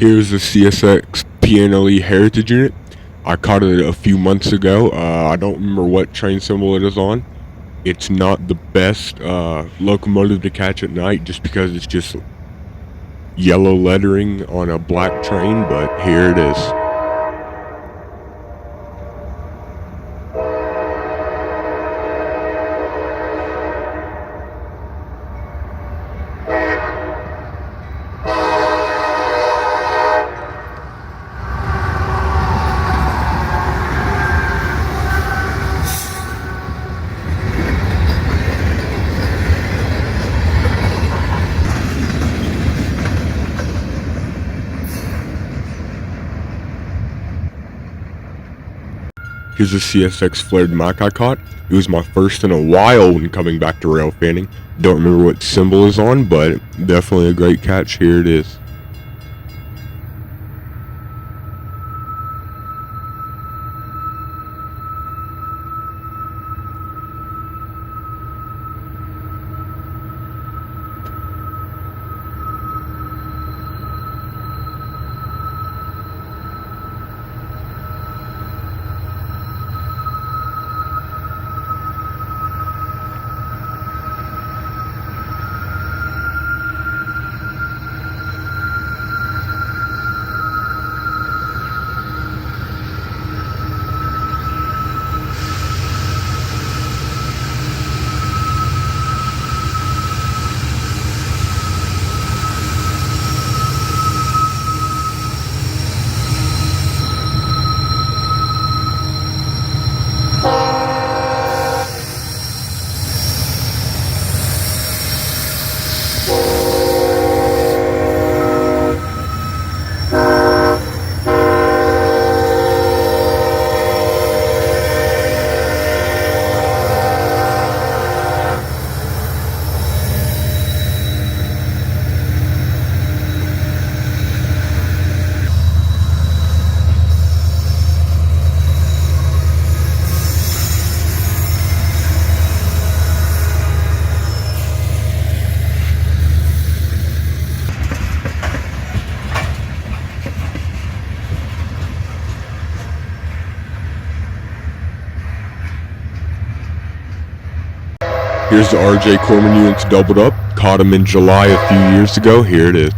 Here's the CSX PNLE Heritage Unit. I caught it a few months ago. I don't remember what train symbol it is on. It's not the best locomotive to catch at night just because it's just yellow lettering on a black train, but here it is. Here's a CSX flared mic I caught. It was my first in a while when coming back to Railfanning. Don't remember what symbol is on, but definitely a great catch. Here it is. Here's the RJ Corman units doubled up. Caught them in July a few years ago. Here it is.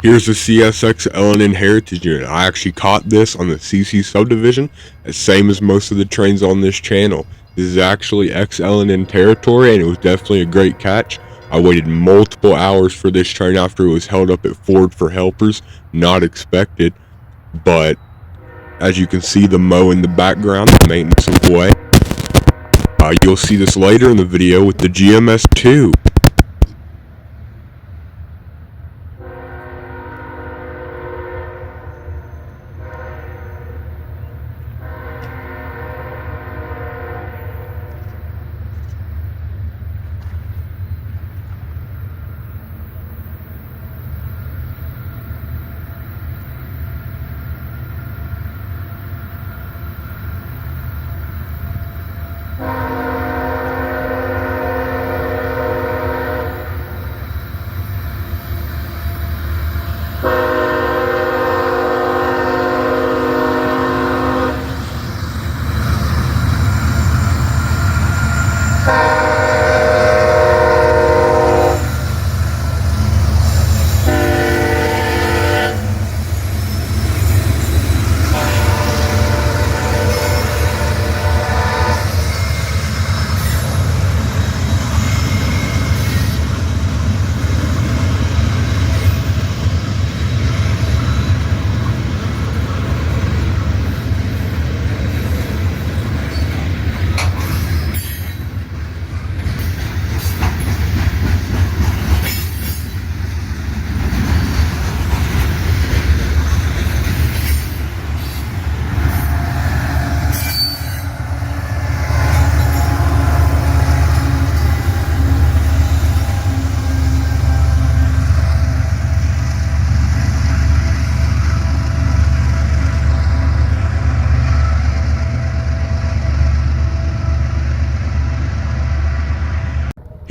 Here's the CSX LN Heritage Unit. I actually caught this on the CC Subdivision, the same as most of the trains on this channel. This is actually ex-LN territory, and it was definitely a great catch. I waited multiple hours for this train after it was held up at Ford for helpers. Not expected, but as you can see, the mow in the background, the maintenance of the way. You'll see this later in the video with the GMS2.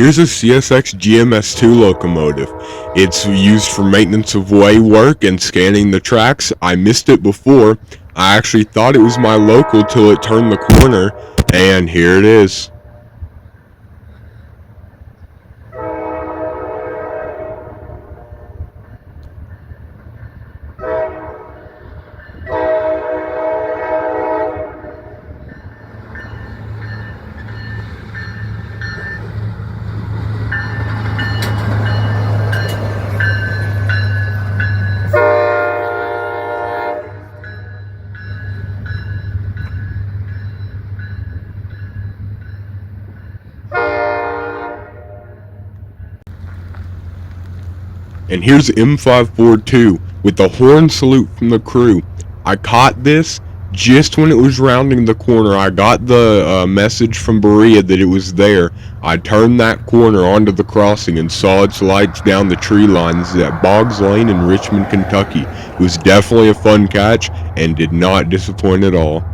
Here's a CSX GMS2 locomotive. It's used for maintenance of way work and scanning the tracks. I missed it before. I actually thought it was my local till it turned the corner, and here it is. And here's M542 with the horn salute from the crew. I caught this just when it was rounding the corner. I got the message from Berea that it was there. I turned that corner onto the crossing and saw its lights down the tree lines at Boggs Lane in Richmond, Kentucky. It was definitely a fun catch and did not disappoint at all.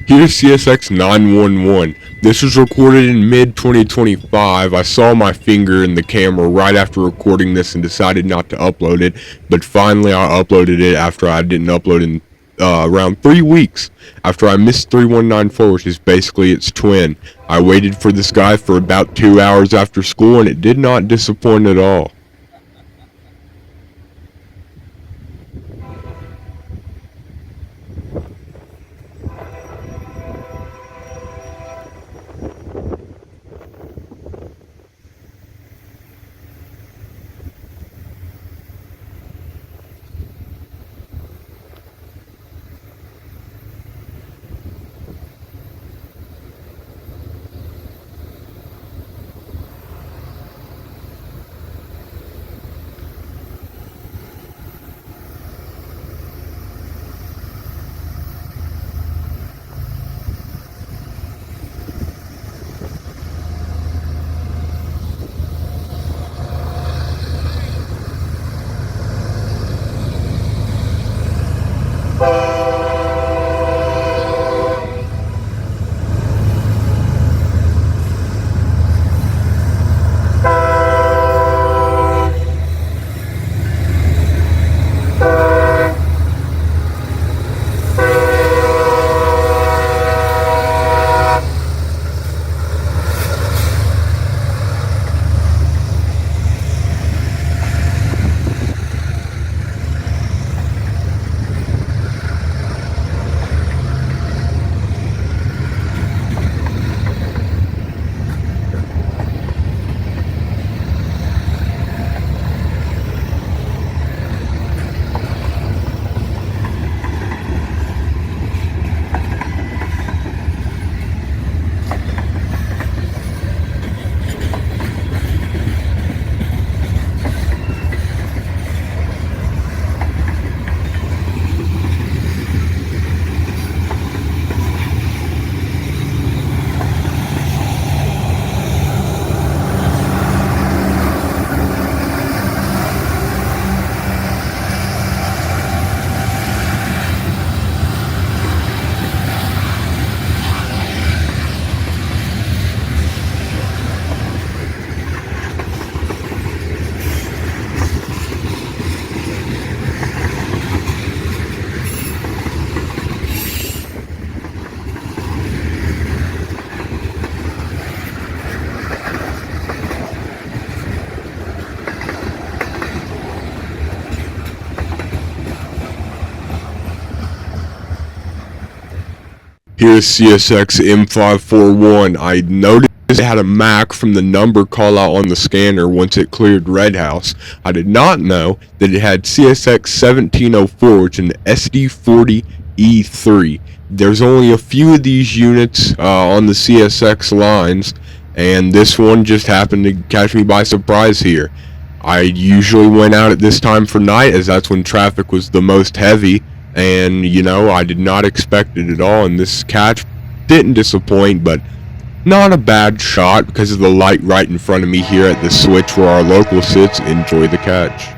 Here's CSX 911. This was recorded in mid-2025. I saw my finger in the camera right after recording this and decided not to upload it, but finally I uploaded it after I didn't upload in around 3 weeks after I missed 3194, which is basically its twin. I waited for this guy for about 2 hours after school and it did not disappoint at all. Here's CSX M541. I noticed it had a MAC from the number call out on the scanner once it cleared Red House. I did not know that it had CSX 1704, which is an SD40E3. There's only a few of these units on the CSX lines, and this one just happened to catch me by surprise here. I usually went out at this time for night, as that's when traffic was the most heavy, and I did not expect it at all, and this catch didn't disappoint, but not a bad shot because of the light right in front of me here at the switch where our local sits. Enjoy the catch.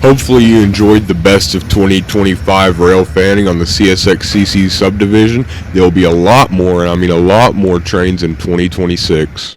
Hopefully you enjoyed the best of 2025 rail fanning on the CSX Subdivision. There will be a lot more, and I mean a lot more trains in 2026.